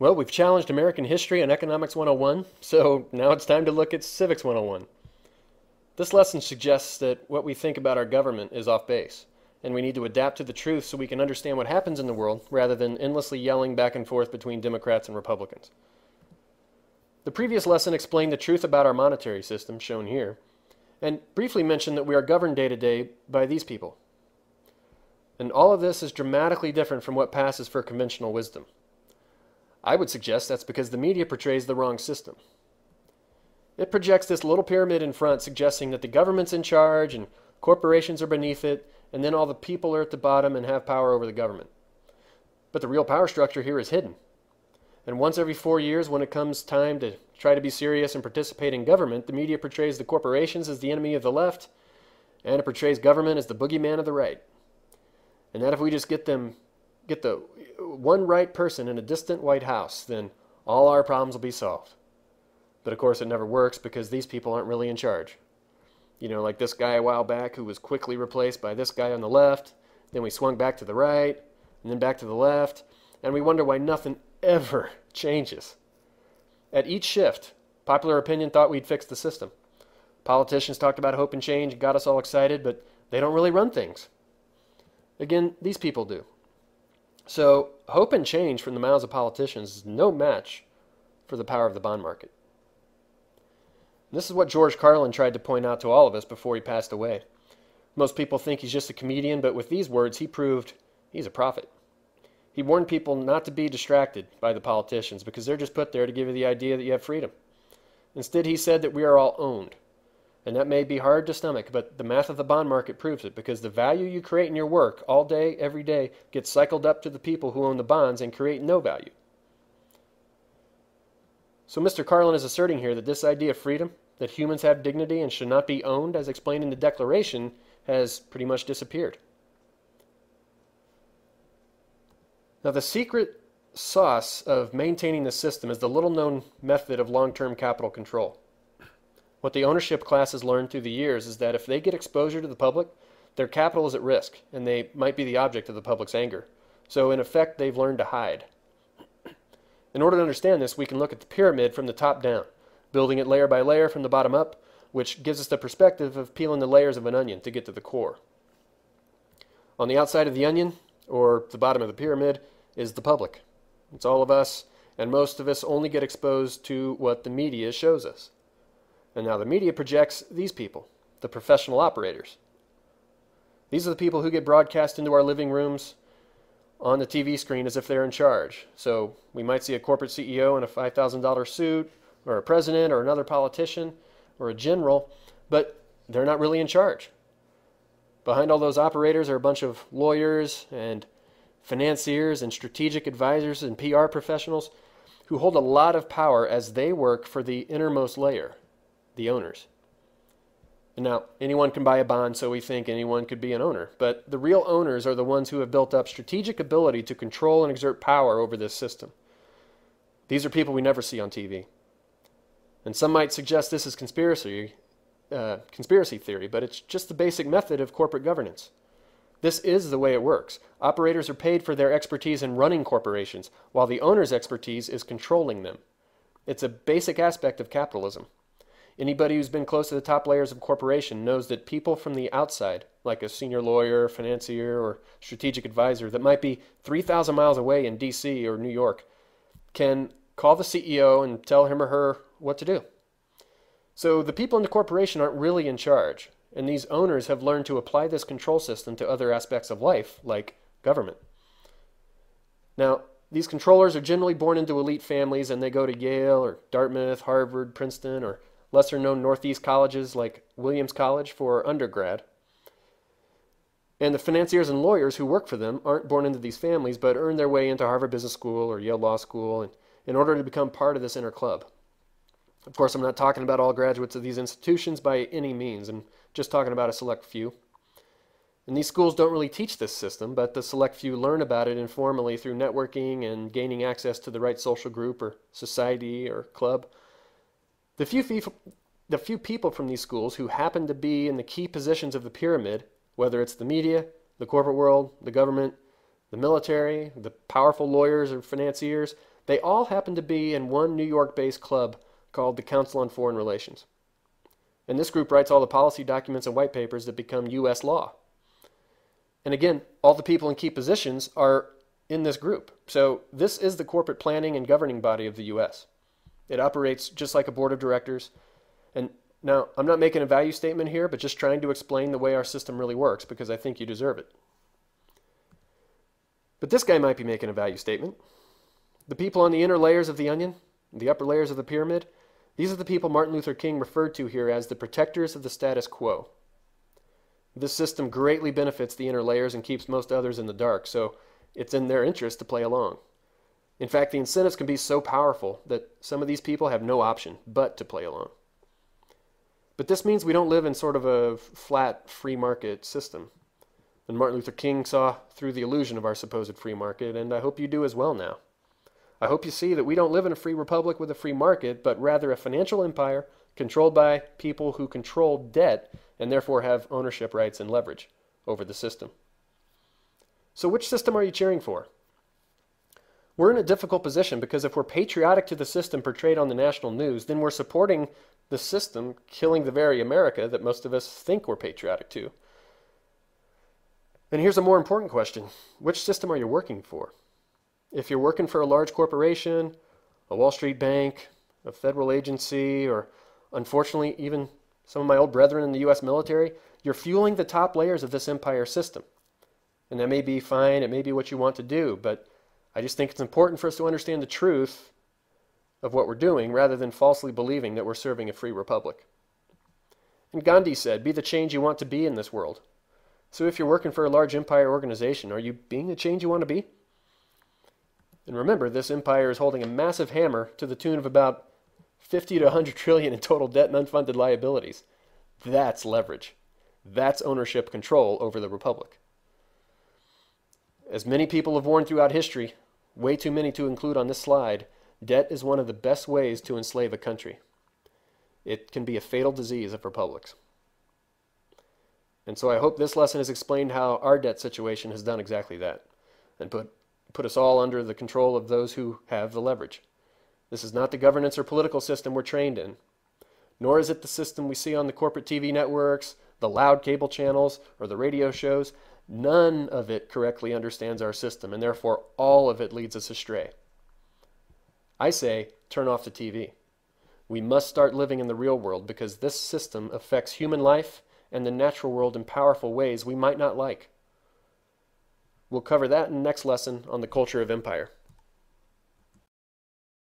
Well, we've challenged American history and economics 101, so now it's time to look at civics 101. This lesson suggests that what we think about our government is off base, and we need to adapt to the truth so we can understand what happens in the world rather than endlessly yelling back and forth between Democrats and Republicans. The previous lesson explained the truth about our monetary system, shown here, and briefly mentioned that we are governed day to day by these people. And all of this is dramatically different from what passes for conventional wisdom. I would suggest that's because the media portrays the wrong system. It projects this little pyramid in front, suggesting that the government's in charge and corporations are beneath it, and then all the people are at the bottom and have power over the government. But the real power structure here is hidden. And once every 4 years, when it comes time to try to be serious and participate in government, the media portrays the corporations as the enemy of the left, and it portrays government as the boogeyman of the right. And that if we just get the one right person in a distant White House, then all our problems will be solved. But of course it never works because these people aren't really in charge. You know, like this guy a while back who was quickly replaced by this guy on the left, then we swung back to the right, and then back to the left, and we wonder why nothing ever changes. At each shift, popular opinion thought we'd fix the system. Politicians talked about hope and change and got us all excited, but they don't really run things. Again, these people do. So, hope and change from the mouths of politicians is no match for the power of the bond market. This is what George Carlin tried to point out to all of us before he passed away. Most people think he's just a comedian, but with these words, he proved he's a prophet. He warned people not to be distracted by the politicians because they're just put there to give you the idea that you have freedom. Instead, he said that we are all owned. And that may be hard to stomach, but the math of the bond market proves it, because the value you create in your work all day, every day, gets cycled up to the people who own the bonds and create no value. So Mr. Carlin is asserting here that this idea of freedom, that humans have dignity and should not be owned, as explained in the Declaration, has pretty much disappeared. Now, the secret sauce of maintaining the system is the little-known method of long-term capital control. What the ownership class has learned through the years is that if they get exposure to the public, their capital is at risk, and they might be the object of the public's anger. So, in effect, they've learned to hide. In order to understand this, we can look at the pyramid from the top down, building it layer by layer from the bottom up, which gives us the perspective of peeling the layers of an onion to get to the core. On the outside of the onion, or the bottom of the pyramid, is the public. It's all of us, and most of us only get exposed to what the media shows us. And now the media projects these people, the professional operators. These are the people who get broadcast into our living rooms on the TV screen as if they're in charge. So we might see a corporate CEO in a $5,000 suit, or a president, or another politician, or a general, but they're not really in charge. Behind all those operators are a bunch of lawyers and financiers and strategic advisors and PR professionals who hold a lot of power as they work for the innermost layer, the owners. And now, anyone can buy a bond, so we think anyone could be an owner. But the real owners are the ones who have built up strategic ability to control and exert power over this system. These are people we never see on TV. And some might suggest this is conspiracy theory, but it's just the basic method of corporate governance. This is the way it works. Operators are paid for their expertise in running corporations, while the owner's expertise is controlling them. It's a basic aspect of capitalism. Anybody who's been close to the top layers of corporation knows that people from the outside, like a senior lawyer, financier, or strategic advisor that might be 3,000 miles away in DC or New York, can call the CEO and tell him or her what to do. So the people in the corporation aren't really in charge, and these owners have learned to apply this control system to other aspects of life, like government. Now, these controllers are generally born into elite families, and they go to Yale or Dartmouth, Harvard, Princeton, or lesser-known Northeast colleges like Williams College for undergrad. And the financiers and lawyers who work for them aren't born into these families, but earn their way into Harvard Business School or Yale Law School in order to become part of this inner club. Of course, I'm not talking about all graduates of these institutions by any means. I'm just talking about a select few. And these schools don't really teach this system, but the select few learn about it informally through networking and gaining access to the right social group or society or club. The few people from these schools who happen to be in the key positions of the pyramid, whether it's the media, the corporate world, the government, the military, the powerful lawyers or financiers, They all happen to be in one New York-based club called the Council on Foreign Relations. And this group writes all the policy documents and white papers that become U.S. law. And again, all the people in key positions are in this group. So this is the corporate planning and governing body of the U.S. It operates just like a board of directors. And now, I'm not making a value statement here, but just trying to explain the way our system really works because I think you deserve it. But this guy might be making a value statement. The people on the inner layers of the onion, the upper layers of the pyramid, these are the people Martin Luther King referred to here as the protectors of the status quo. This system greatly benefits the inner layers and keeps most others in the dark, so it's in their interest to play along. In fact, the incentives can be so powerful that some of these people have no option but to play along. But this means we don't live in sort of a flat free market system. And Martin Luther King saw through the illusion of our supposed free market, and I hope you do as well now. I hope you see that we don't live in a free republic with a free market, but rather a financial empire controlled by people who control debt and therefore have ownership rights and leverage over the system. So which system are you cheering for? We're in a difficult position because if we're patriotic to the system portrayed on the national news, then we're supporting the system killing the very America that most of us think we're patriotic to. And here's a more important question. Which system are you working for? If you're working for a large corporation, a Wall Street bank, a federal agency, or unfortunately even some of my old brethren in the U.S. military, you're fueling the top layers of this empire system. And that may be fine, it may be what you want to do, but I just think it's important for us to understand the truth of what we're doing rather than falsely believing that we're serving a free republic. And Gandhi said, be the change you want to be in this world. So if you're working for a large empire organization, are you being the change you want to be? And remember, this empire is holding a massive hammer to the tune of about 50 to 100 trillion in total debt and unfunded liabilities. That's leverage. That's ownership control over the republic. As many people have warned throughout history, way too many to include on this slide, debt is one of the best ways to enslave a country. It can be a fatal disease of republics. And so I hope this lesson has explained how our debt situation has done exactly that, and put us all under the control of those who have the leverage. This is not the governance or political system we're trained in, nor is it the system we see on the corporate TV networks, the loud cable channels, or the radio shows. None of it correctly understands our system, and therefore all of it leads us astray. I say, turn off the TV. We must start living in the real world because this system affects human life and the natural world in powerful ways we might not like. We'll cover that in the next lesson on the culture of empire.